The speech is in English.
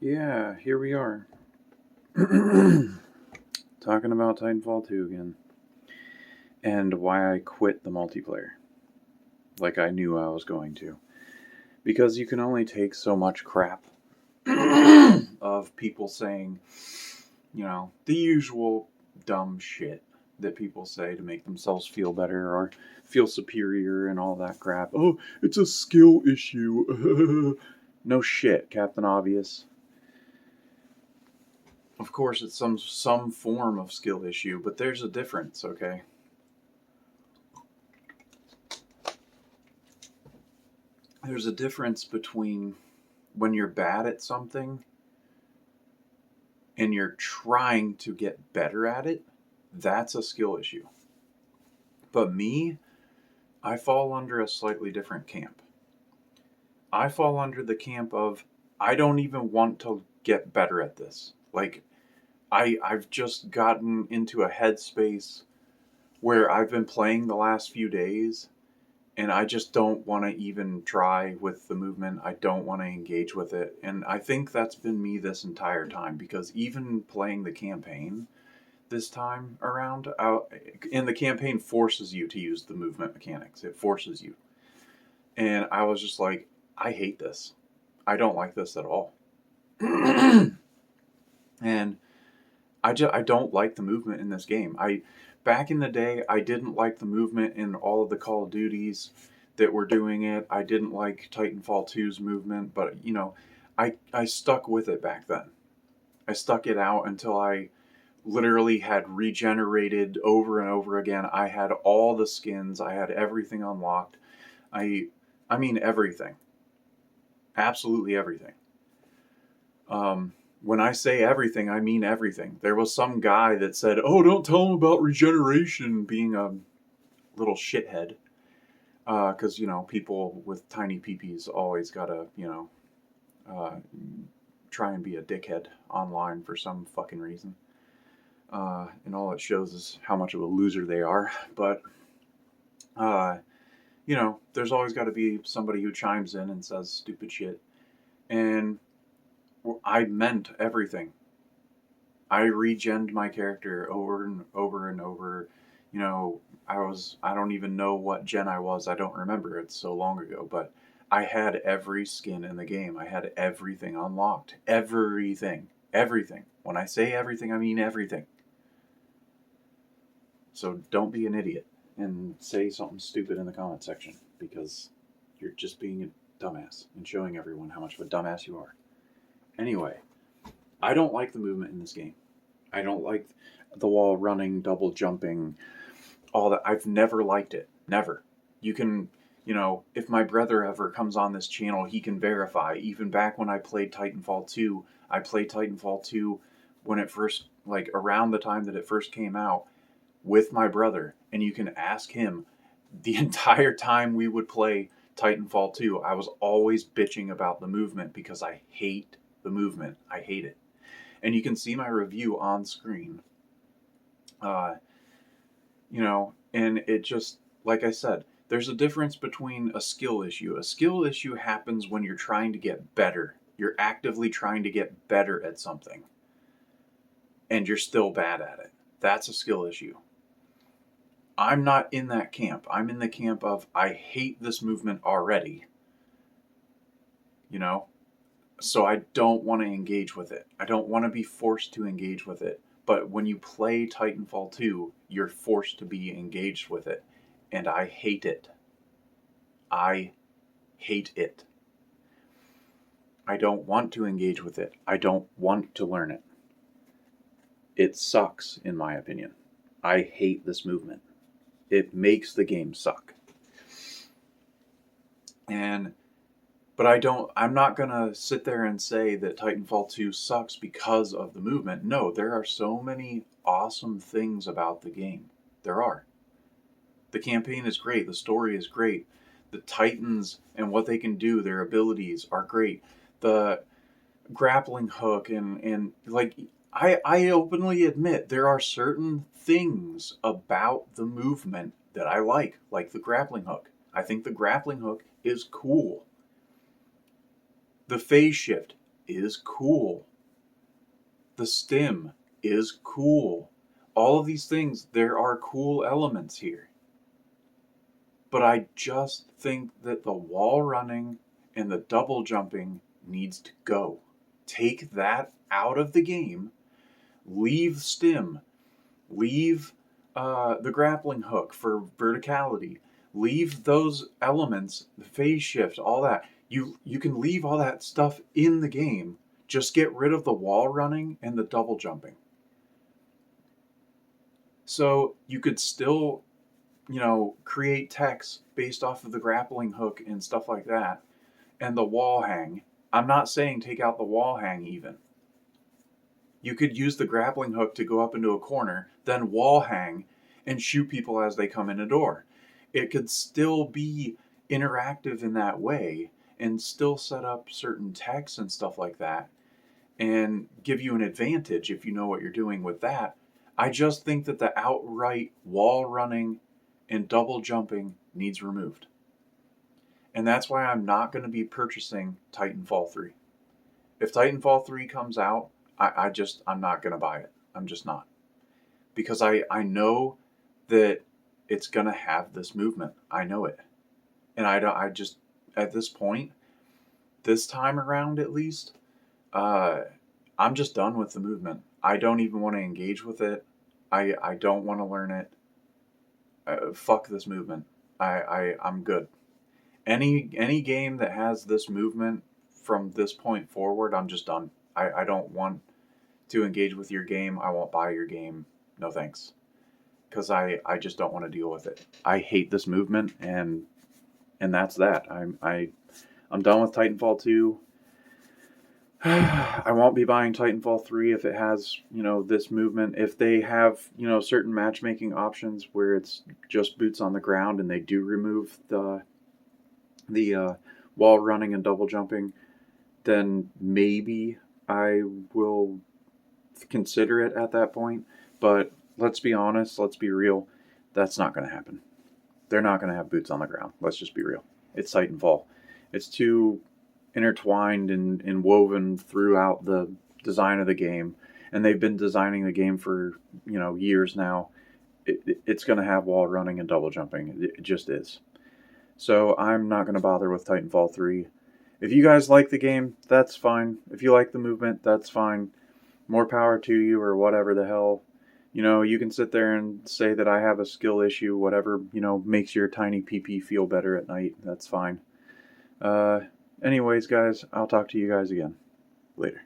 Yeah, here we are. Talking about Titanfall 2 again. And why I quit the multiplayer. Like I knew I was going to. Because you can only take so much crap of people saying, the usual dumb shit that people say to make themselves feel better or feel superior and all that crap. Oh, it's a skill issue. No shit, Captain Obvious. Of course, it's some form of skill issue, but there's a difference, okay? There's a difference between when you're bad at something and you're trying to get better at it. That's a skill issue. But me, I fall under a slightly different camp. I fall under the camp of I don't even want to get better at this. Like I've just gotten into a headspace where I've been playing the last few days and I just don't want to even try with the movement. I don't want to engage with it. And I think that's been me this entire time, because even playing the campaign this time around, and the campaign forces you to use the movement mechanics. It forces you. And I was just like, I hate this. I don't like this at all. And I don't like the movement in this game. Back in the day, I didn't like the movement in all of the Call of Duties that were doing it. I didn't like Titanfall 2's movement, but I stuck with it back then. I stuck it out until I literally had regenerated over and over again. I had all the skins. I had everything unlocked. I mean everything. Absolutely everything. When I say everything, I mean everything. There was some guy that said, "Oh, don't tell him about regeneration," being a little shithead. Because, people with tiny peepees always gotta, try and be a dickhead online for some fucking reason. And all it shows is how much of a loser they are. But, there's always got to be somebody who chimes in and says stupid shit. And I meant everything. I regened my character over and over and over. I don't even know what gen I was. I don't remember. It's so long ago. But I had every skin in the game. I had everything unlocked. Everything. Everything. When I say everything, I mean everything. So don't be an idiot and say something stupid in the comment section, because you're just being a dumbass and showing everyone how much of a dumbass you are. Anyway, I don't like the movement in this game. I don't like the wall running, double jumping, all that. I've never liked it. Never. You can, if my brother ever comes on this channel, he can verify. Even back when I played Titanfall 2, I played Titanfall 2 when it first, around the time that it first came out, with my brother. And you can ask him, the entire time we would play Titanfall 2, I was always bitching about the movement because I hate the movement. I hate it. And you can see my review on screen. And it just, like I said, there's a difference between a skill issue. A skill issue happens when you're trying to get better. You're actively trying to get better at something. And you're still bad at it. That's a skill issue. I'm not in that camp. I'm in the camp of, I hate this movement already. So I don't want to engage with it. I don't want to be forced to engage with it. But when you play Titanfall 2, you're forced to be engaged with it. And I hate it. I hate it. I don't want to engage with it. I don't want to learn it. It sucks, in my opinion. I hate this movement. It makes the game suck. But I'm not going to sit there and say that Titanfall 2 sucks because of the movement. No, there are so many awesome things about the game. There are. The campaign is great. The story is great. The Titans and what they can do, their abilities are great. The grappling hook I openly admit there are certain things about the movement that I like the grappling hook. I think the grappling hook is cool. The phase shift, is cool. The stim is cool. All of these things, there are cool elements here. But I just think that the wall running and the double jumping needs to go. Take that out of the game. Leave stim. Leave the grappling hook for verticality. Leave those elements, the phase shift, all that. You can leave all that stuff in the game. Just get rid of the wall running and the double jumping. So you could still, create text based off of the grappling hook and stuff like that, and the wall hang. I'm not saying take out the wall hang even. You could use the grappling hook to go up into a corner, then wall hang and shoot people as they come in a door. It could still be interactive in that way and still set up certain text and stuff like that and give you an advantage if you know what you're doing with that. I just think that the outright wall running and double jumping needs removed. And that's why I'm not going to be purchasing Titanfall 3. If Titanfall 3 comes out, I'm not going to buy it. I'm just not. Because I know that it's going to have this movement. I know it. And I just, at this point, this time around at least, I'm just done with the movement. I don't even want to engage with it. I don't want to learn it. Fuck this movement. I'm good. Any game that has this movement from this point forward, I'm just done. I don't want to engage with your game. I won't buy your game. No thanks. Because I just don't want to deal with it. I hate this movement, and that's that. I'm done with Titanfall 2. I won't be buying Titanfall 3 if it has, this movement. If they have, certain matchmaking options where it's just boots on the ground and they do remove the wall running and double jumping, then maybe I will consider it at that point. But let's be honest, let's be real, that's not going to happen. They're not going to have boots on the ground. Let's just be real. It's Titanfall. It's too intertwined and woven throughout the design of the game, and they've been designing the game for years now. It's going to have wall running and double jumping. It just is. So I'm not going to bother with Titanfall 3. If you guys like the game, that's fine. If you like the movement, that's fine. More power to you, or whatever the hell. You can sit there and say that I have a skill issue, whatever, makes your tiny PP feel better at night. That's fine. Anyways, guys, I'll talk to you guys again later.